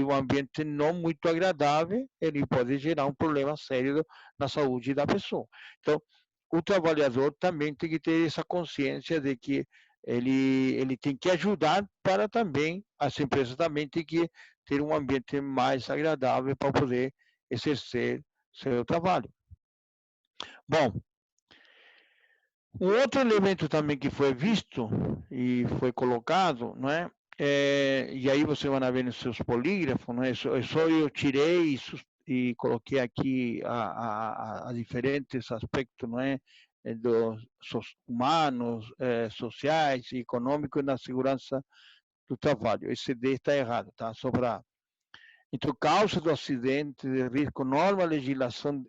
um ambiente não muito agradável, ele pode gerar um problema sério na saúde da pessoa. Então, o trabalhador também tem que ter essa consciência de que ele tem que ajudar para também, as empresas também têm que ter um ambiente mais agradável para poder exercer seu trabalho. Bom, um outro elemento também que foi visto e foi colocado, não é? E aí você vai ver nos seus polígrafos, não é? Só eu tirei e coloquei aqui a diferentes aspectos, não é? Dos humanos, sociais e econômicos na segurança do trabalho. Esse D está errado, tá? Só para... Então, causa do acidente de risco, norma, legislação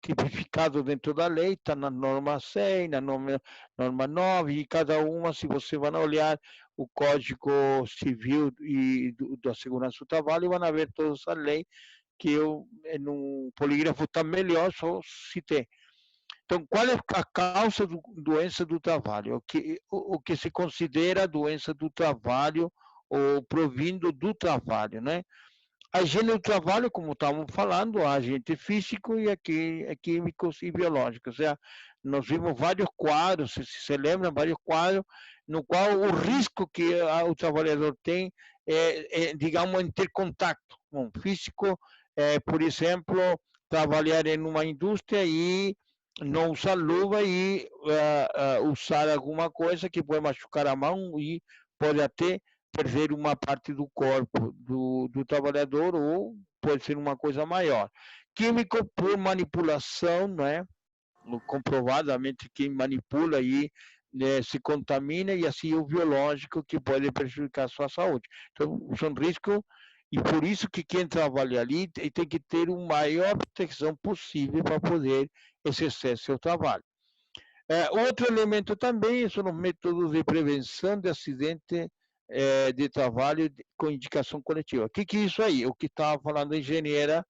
tipificado dentro da lei, está na norma 6, na norma 9, e cada uma, se você vai olhar o Código Civil e da Segurança do Trabalho, vão ver toda essa lei, que eu, no polígrafo está melhor, só citei. Então, qual é a causa da doença do trabalho? O que se considera doença do trabalho ou provindo do trabalho, né? A higiene do trabalho, como estávamos falando, há agente físico e aqui químicos e biológicos. Ou seja, nós vimos vários quadros, se lembra, vários quadros, no qual o risco que o trabalhador tem digamos, em ter contato com físico, por exemplo, trabalhar em uma indústria e não usar luva e usar alguma coisa que pode machucar a mão e pode até perder uma parte do corpo do trabalhador, ou pode ser uma coisa maior. Químico por manipulação, né? Comprovadamente quem manipula aí, né, se contamina, e assim o biológico, que pode prejudicar a sua saúde. Então, são riscos, e por isso que quem trabalha ali tem que ter a maior proteção possível para poder exercer seu trabalho. Outro elemento também são os métodos de prevenção de acidente de trabalho com indicação coletiva. O que é isso aí? O que estava falando a engenheira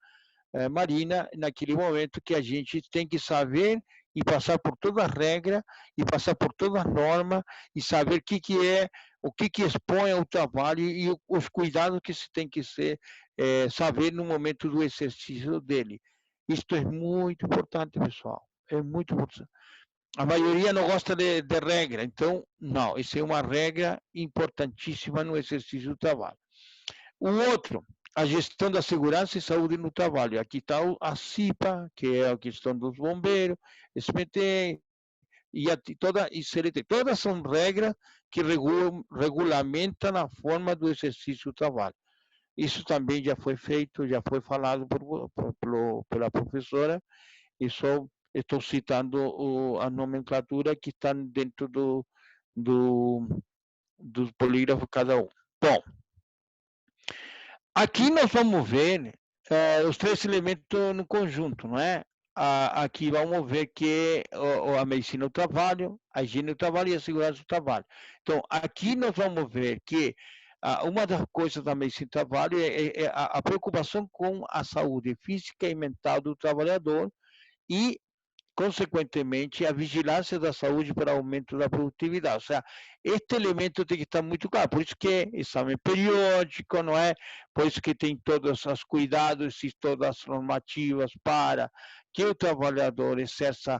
Marina, naquele momento, que a gente tem que saber e passar por toda a regra, e passar por toda a norma, e saber o que expõe ao trabalho, e os cuidados que se tem que saber no momento do exercício dele. Isto é muito importante, pessoal. É muito importante. A maioria não gosta de regra, então, não, isso é uma regra importantíssima no exercício do trabalho. O outro, a gestão da segurança e saúde no trabalho. Aqui está a CIPA, que é a questão dos bombeiros, SPT, e CLT. Todas são regras que regulamentam a forma do exercício do trabalho. Isso também já foi feito, já foi falado pela professora, e só estou citando a nomenclatura que está dentro dos polígrafos cada um. Bom, aqui nós vamos ver os três elementos no conjunto, não é? Aqui vamos ver que a medicina do trabalho, a higiene do trabalho e a segurança do trabalho. Então, aqui nós vamos ver que uma das coisas da medicina do trabalho é a preocupação com a saúde física e mental do trabalhador, e consequentemente, a vigilância da saúde para aumento da produtividade. Ou seja, este elemento tem que estar muito claro. Por isso que é exame periódico, não é? Por isso que tem todos os cuidados e todas as normativas para que o trabalhador exerça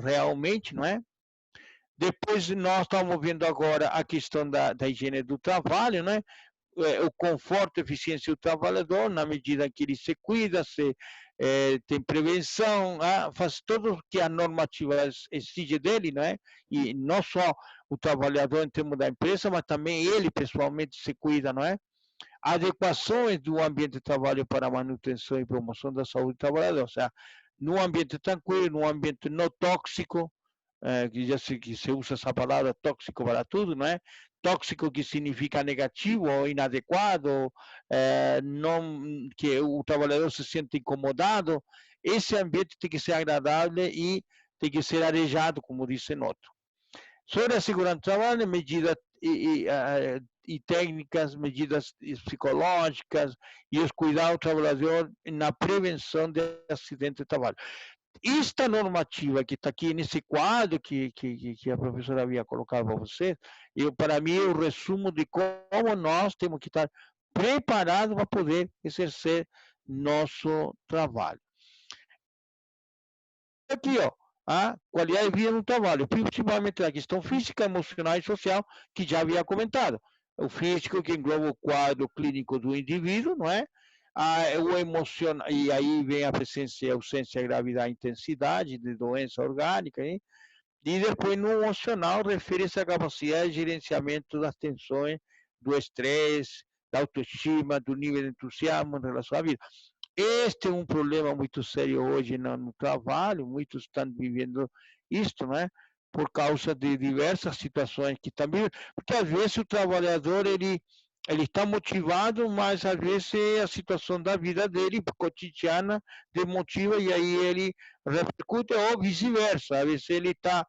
realmente, não é? Depois, nós estamos vendo agora a questão da higiene do trabalho, né? O conforto e eficiência do trabalhador, na medida que ele se cuida, tem prevenção, faz tudo o que a normativa exige dele, não é? E não só o trabalhador em termos da empresa, mas também ele pessoalmente se cuida, não é? Adequações do ambiente de trabalho para a manutenção e promoção da saúde do trabalhador, ou seja, num ambiente tranquilo, num ambiente não tóxico, que se usa essa palavra tóxico para tudo, não é? Tóxico que significa negativo ou inadequado, não, que o trabalhador se sente incomodado. Esse ambiente tem que ser agradável e tem que ser arejado, como disse outro. Sobre a segurança do trabalho, medidas e técnicas, medidas psicológicas e os cuidados do trabalhador na prevenção de acidentes de trabalho. Esta normativa que está aqui nesse quadro que a professora havia colocado para você, para mim, é o resumo de como nós temos que estar preparados para poder exercer nosso trabalho. Aqui, ó, a qualidade de vida no trabalho, principalmente a questão física, emocional e social, que já havia comentado. O físico, que engloba o quadro clínico do indivíduo, não é? O emocional, e aí vem a presença e ausência, gravidade, intensidade de doença orgânica, hein? E depois no emocional refere-se à capacidade de gerenciamento das tensões, do estresse, da autoestima, do nível de entusiasmo em relação à vida. Este é um problema muito sério hoje no trabalho, muitos estão vivendo isto, né? Por causa de diversas situações que também, porque às vezes o trabalhador ele está motivado, mas às vezes a situação da vida dele cotidiana desmotiva, e aí ele repercute, ou vice-versa. Às vezes ele está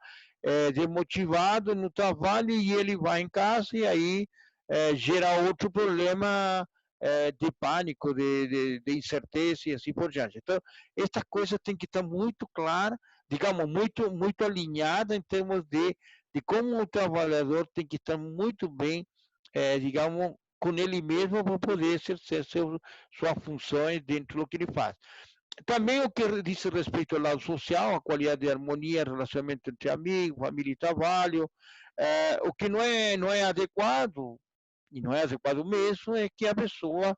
desmotivado no trabalho e ele vai em casa, e aí gera outro problema de pânico, de incerteza e assim por diante. Então, esta coisa tem que estar muito clara, digamos, muito alinhada em termos de como o trabalhador tem que estar muito bem, digamos, com ele mesmo para poder exercer suas funções dentro do que ele faz. Também o que diz respeito ao lado social, a qualidade de harmonia, relacionamento entre amigos, família e trabalho, o que não é adequado, e não é adequado mesmo, é que a pessoa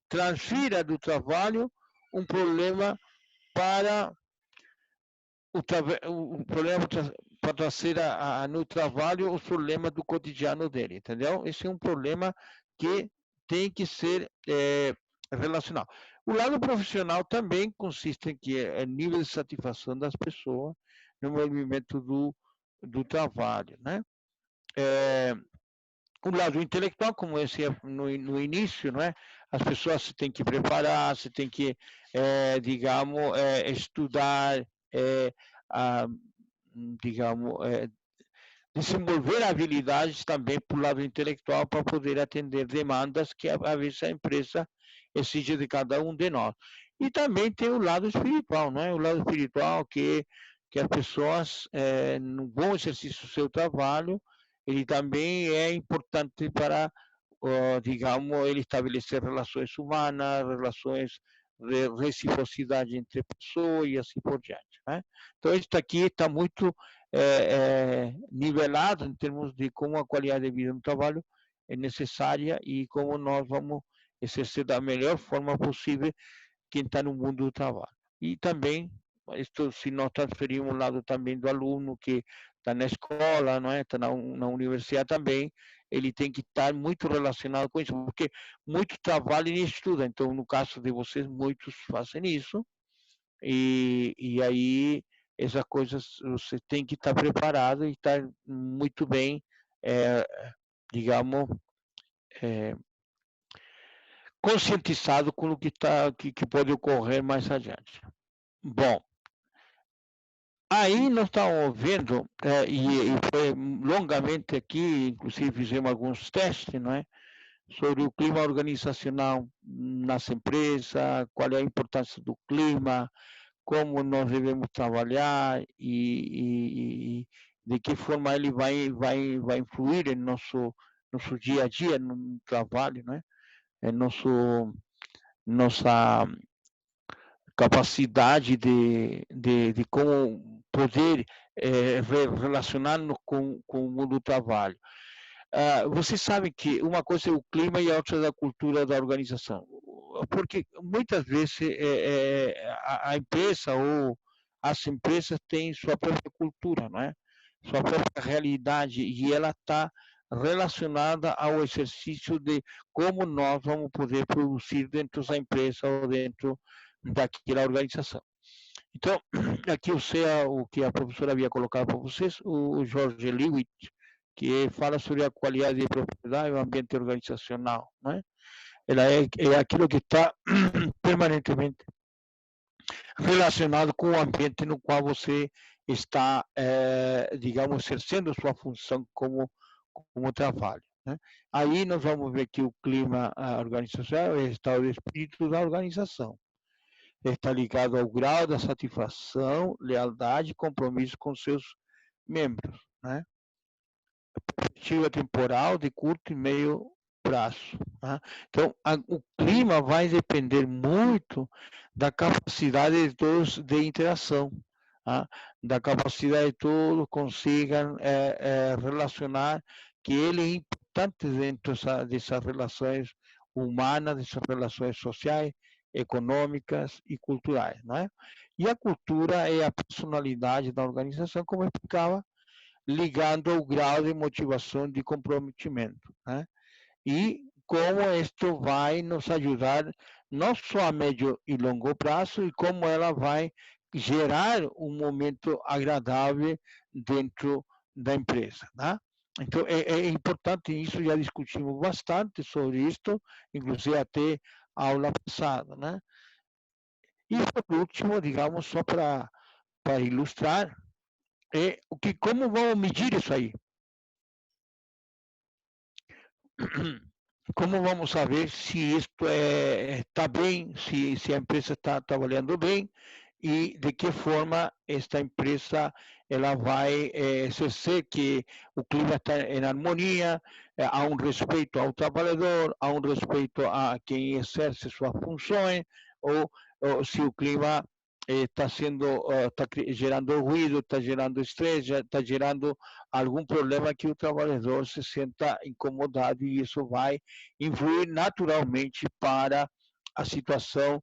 transfira do trabalho um problema para para trazer no trabalho os problemas do cotidiano dele, entendeu? Esse é um problema que tem que ser relacional. O lado profissional também consiste em que é nível de satisfação das pessoas no movimento do trabalho, né? O lado intelectual, como eu disse no início, não é? As pessoas se têm que preparar, se têm que, digamos, estudar, a, digamos, desenvolver habilidades também para o lado intelectual para poder atender demandas que a vezes a empresa exige de cada um de nós. E também tem o lado espiritual, não é? O lado espiritual que as pessoas, no bom exercício do seu trabalho, ele também é importante para, digamos, ele estabelecer relações humanas, relações de reciprocidade entre pessoas e assim por diante, né? Então, isso aqui está muito nivelado em termos de como a qualidade de vida no trabalho é necessária e como nós vamos exercer da melhor forma possível quem está no mundo do trabalho. E também, isto, se nós transferimos o lado também do aluno que está na escola, não é? Está na universidade também, ele tem que estar muito relacionado com isso, porque muito trabalha e estuda. Então, no caso de vocês, muitos fazem isso, e aí essas coisas você tem que estar preparado e estar muito bem, digamos, conscientizado com o que pode ocorrer mais adiante. Bom, aí nós estávamos vendo, e foi longamente aqui, inclusive fizemos alguns testes, não é? Sobre o clima organizacional nas empresas, qual é a importância do clima, como nós devemos trabalhar e de que forma ele vai influir em nosso dia a dia no trabalho, né? Em nossa capacidade de como poder relacionar-nos com o mundo do trabalho. Você sabe que uma coisa é o clima e a outra é a cultura da organização. Porque muitas vezes a empresa ou as empresas têm sua própria cultura, não é? Sua própria realidade, e ela está relacionada ao exercício de como nós vamos poder produzir dentro da empresa ou dentro daquela organização. Então, aqui eu sei o que a professora havia colocado para vocês, o George Lewitt, que fala sobre a qualidade de propriedade e o ambiente organizacional, né? Ela é aquilo que está permanentemente relacionado com o ambiente no qual você está, digamos, exercendo sua função como trabalho, né? Aí nós vamos ver que o clima organizacional é o estado de espírito da organização. Está ligado ao grau da satisfação, lealdade e compromisso com seus membros, né? Perspectiva temporal de curto e meio prazo, tá? Então, o clima vai depender muito da capacidade de todos de interação, tá? Da capacidade de todos consigam relacionar, que ele é importante dentro dessas relações humanas, dessas relações sociais, econômicas e culturais, não é? E a cultura é a personalidade da organização, como eu explicava, ligando ao grau de motivação de comprometimento, né? E como isto vai nos ajudar não só a médio e longo prazo, e como ela vai gerar um momento agradável dentro da empresa, tá? Então, é importante isso, já discutimos bastante sobre isto, inclusive até a aula passada, né? E por último, digamos, só para ilustrar, como vamos medir isso aí? Como vamos saber se isto está bem, se a empresa está trabalhando bem e de que forma esta empresa ela vai exercer que o clima está em harmonia, há um respeito ao trabalhador, há um respeito a quem exerce suas funções, ou se o clima está gerando ruído, está gerando estresse, está gerando algum problema que o trabalhador se sinta incomodado, e isso vai influir naturalmente para a situação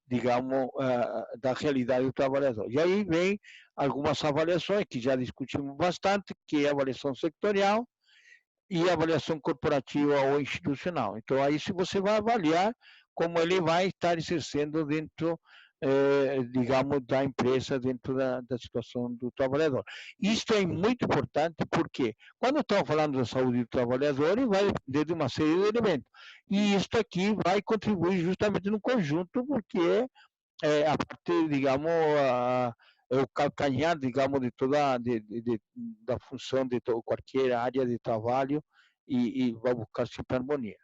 digamos, da realidade do trabalhador. E aí vem algumas avaliações que já discutimos bastante, que é a avaliação sectorial e a avaliação corporativa ou institucional. Então, aí se você vai avaliar como ele vai estar exercendo dentro, digamos, da empresa, dentro da situação do trabalhador. Isto é muito importante porque, quando estamos falando da saúde do trabalhador, ele vai depender de uma série de elementos. E isto aqui vai contribuir justamente no conjunto, porque a parte, digamos, é o calcanhar, digamos, de toda da função de qualquer área de trabalho e vai buscar sempre harmonia.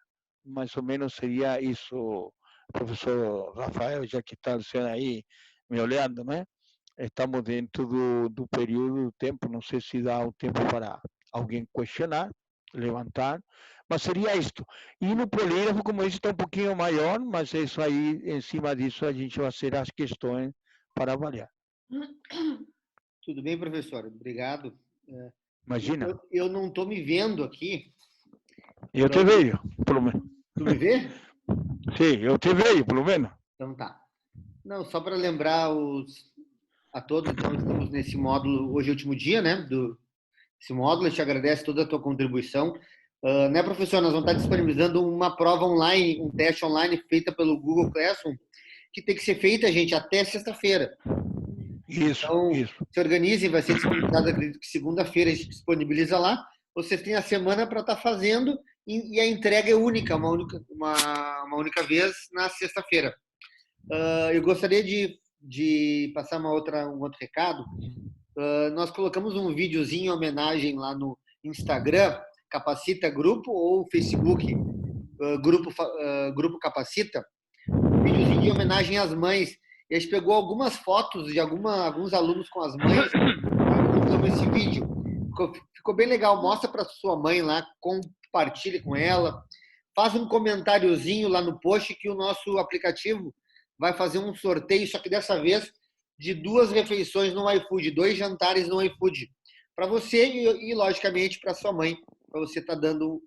Mais ou menos seria isso, professor Rafael, já que está sendo aí me olhando, né? Estamos dentro do período do tempo, não sei se dá o tempo para alguém questionar, levantar, mas seria isto. E no polígrafo, como disse, está um pouquinho maior, mas isso aí, em cima disso, a gente vai fazer as questões para avaliar. Tudo bem, professor? Obrigado. Imagina. Eu não estou me vendo aqui. Eu te vejo, pelo menos. Tu me vê? Sim, eu te vejo, pelo menos. Então tá. Não, só para lembrar a todos, então estamos nesse módulo, hoje é o último dia, né, esse módulo, eu te agradeço toda a tua contribuição. Né, professor, nós vamos estar disponibilizando uma prova online, um teste online feita pelo Google Classroom, que tem que ser feita, gente, até sexta-feira. Isso, então, isso. Se organizem, vai ser disponibilizado, acredito que segunda-feira a gente disponibiliza lá. Vocês têm a semana para estar fazendo e a entrega é única, uma única vez na sexta-feira. Eu gostaria de passar um outro recado. Nós colocamos um videozinho em homenagem lá no Instagram, Capacita Grupo, ou Facebook, Grupo Capacita, um videozinho de homenagem às mães. E a gente pegou algumas fotos de alguns alunos com as mães e colocamos esse vídeo. Ficou bem legal. Mostra para sua mãe lá, compartilhe com ela, faz um comentáriozinho lá no post que o nosso aplicativo vai fazer um sorteio, só que dessa vez de 2 refeições no iFood, 2 jantares no iFood, para você e logicamente para sua mãe, para você estar dando,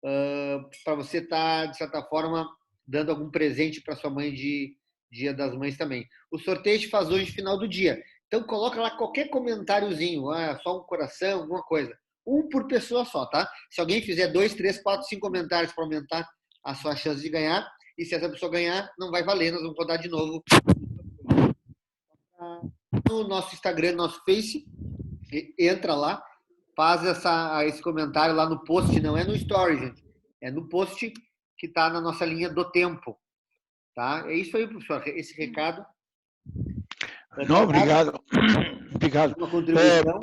para você estar de certa forma dando algum presente para sua mãe de Dia das Mães também. O sorteio a gente faz hoje no final do dia. Então coloca lá qualquer comentáriozinho, só um coração, alguma coisa. Um por pessoa só, tá? Se alguém fizer 2, 3, 4, 5 comentários para aumentar a sua chance de ganhar, e se essa pessoa ganhar, não vai valer, nós vamos rodar de novo no nosso Instagram, no nosso Face, entra lá, faz esse comentário lá no post, não é no story, gente, é no post que está na nossa linha do tempo, tá? É isso aí, professor, esse recado. Não, obrigado. Obrigado. Uma contribuição.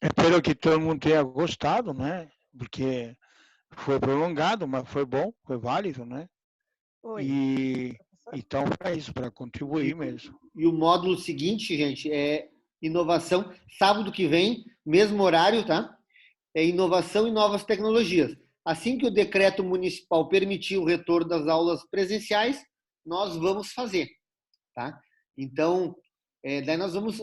Espero que todo mundo tenha gostado, né? Porque foi prolongado, mas foi bom, foi válido, né? E então é isso, para contribuir mesmo. E o módulo seguinte, gente, é inovação. Sábado que vem, mesmo horário, tá? É inovação e novas tecnologias. Assim que o decreto municipal permitir o retorno das aulas presenciais, nós vamos fazer, tá? Então, daí nós vamos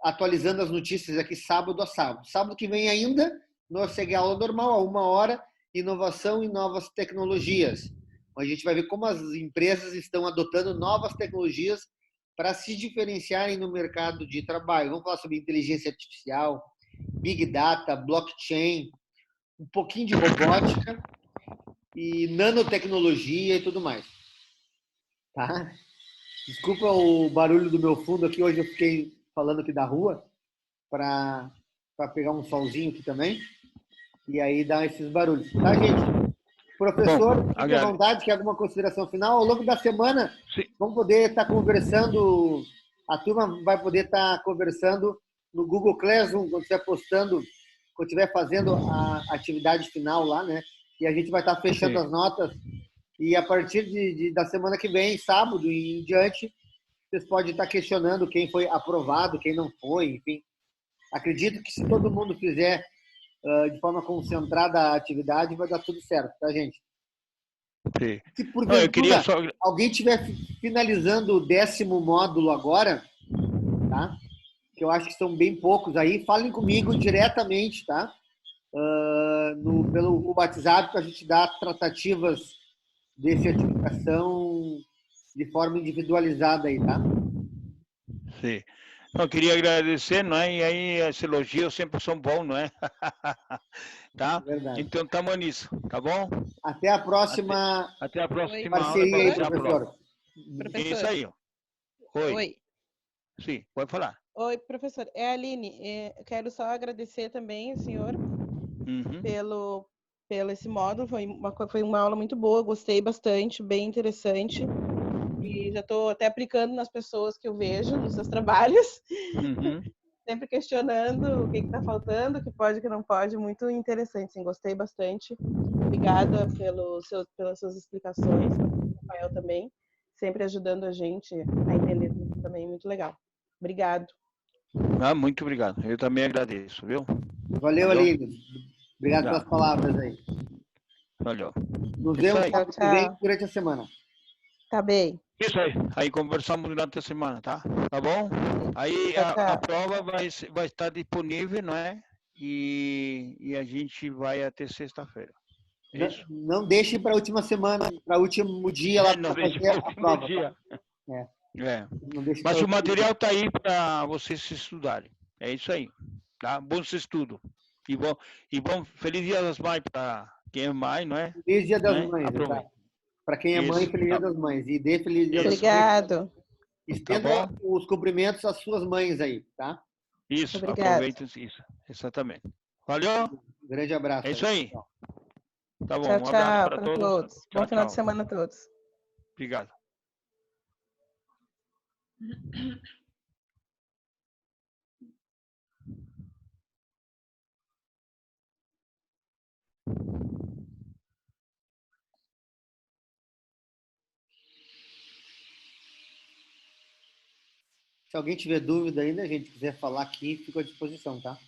atualizando as notícias aqui sábado a sábado. Sábado que vem ainda, nós segue a aula normal, a 1h, inovação e novas tecnologias. A gente vai ver como as empresas estão adotando novas tecnologias para se diferenciarem no mercado de trabalho. Vamos falar sobre inteligência artificial, big data, blockchain, um pouquinho de robótica e nanotecnologia e tudo mais. Tá? Desculpa o barulho do meu fundo aqui. Hoje eu fiquei falando aqui da rua para pegar um solzinho aqui também. E aí dá esses barulhos. Tá, gente? Professor, fique à vontade, quer alguma consideração final? Ao longo da semana, sim, vamos poder estar conversando, a turma vai poder estar conversando no Google Classroom, quando estiver postando, quando estiver fazendo a atividade final lá, né? E a gente vai estar fechando as notas. E a partir da semana que vem, sábado e em diante, vocês podem estar questionando quem foi aprovado, quem não foi, enfim. Acredito que se todo mundo fizer de forma concentrada a atividade, vai dar tudo certo, tá, gente? Sim. Se porventura alguém estiver finalizando o 10º módulo agora, tá? Que eu acho que são bem poucos aí, falem comigo diretamente, tá? Pelo WhatsApp, para a gente dar tratativas dê certificação de forma individualizada aí, tá? Sim. Não, queria agradecer, não é? E aí, esse elogio sempre são bons, não é? Tá? Verdade. Então, estamos nisso, tá bom? Até a próxima Até a próxima aula parceria para aí, fazer a prova. professor. Isso aí. Oi. Oi. Sim, pode falar. Oi, professor. É a Aline. Eu quero só agradecer também, senhor, Uhum. pelo esse módulo. Foi uma aula muito boa, gostei bastante, bem interessante. E já estou até aplicando nas pessoas que eu vejo nos seus trabalhos. Uhum. Sempre questionando o que está faltando, o que pode, o que não pode. Muito interessante, sim, gostei bastante. Obrigada pelas suas explicações, Rafael também, sempre ajudando a gente a entender tudo também, muito legal. Obrigado. Ah, muito obrigado. Eu também agradeço, viu? Valeu, Aline. Obrigado Tá. pelas palavras aí. Valeu. Nos Isso vemos aí. sábado que vem durante a semana. Tá bem. Isso aí. Aí conversamos durante a semana, tá? Tá bom? Aí Tchau, a tchau. prova vai estar disponível, não é? E a gente vai até sexta-feira. É isso? Não deixe para a última semana, para o último dia lá Não para deixe fazer para o a último prova. dia. Tá? É, É. não deixe Mas pra o último dia. material está aí para vocês se estudarem. É isso aí. Tá? Bons estudos. E bom, feliz Dia das Mães para quem é mãe, não é? Feliz Dia das Né? Mães, Aproveita. exato. Para quem é mãe, Isso. feliz Dia Tá. das Mães. E dê feliz Dia das Isso. Mães. Obrigado. Estenda Tá bom? os cumprimentos às suas mães aí, tá? Isso. Obrigado. Aproveitem isso. Exatamente. Valeu? Um grande abraço. É isso aí. Tá bom. Tchau, Um abraço tchau para para todos. todos. Tchau, Bom final de tchau. semana a todos. Obrigado. Se alguém tiver dúvida ainda, a gente quiser falar aqui, fico à disposição, tá?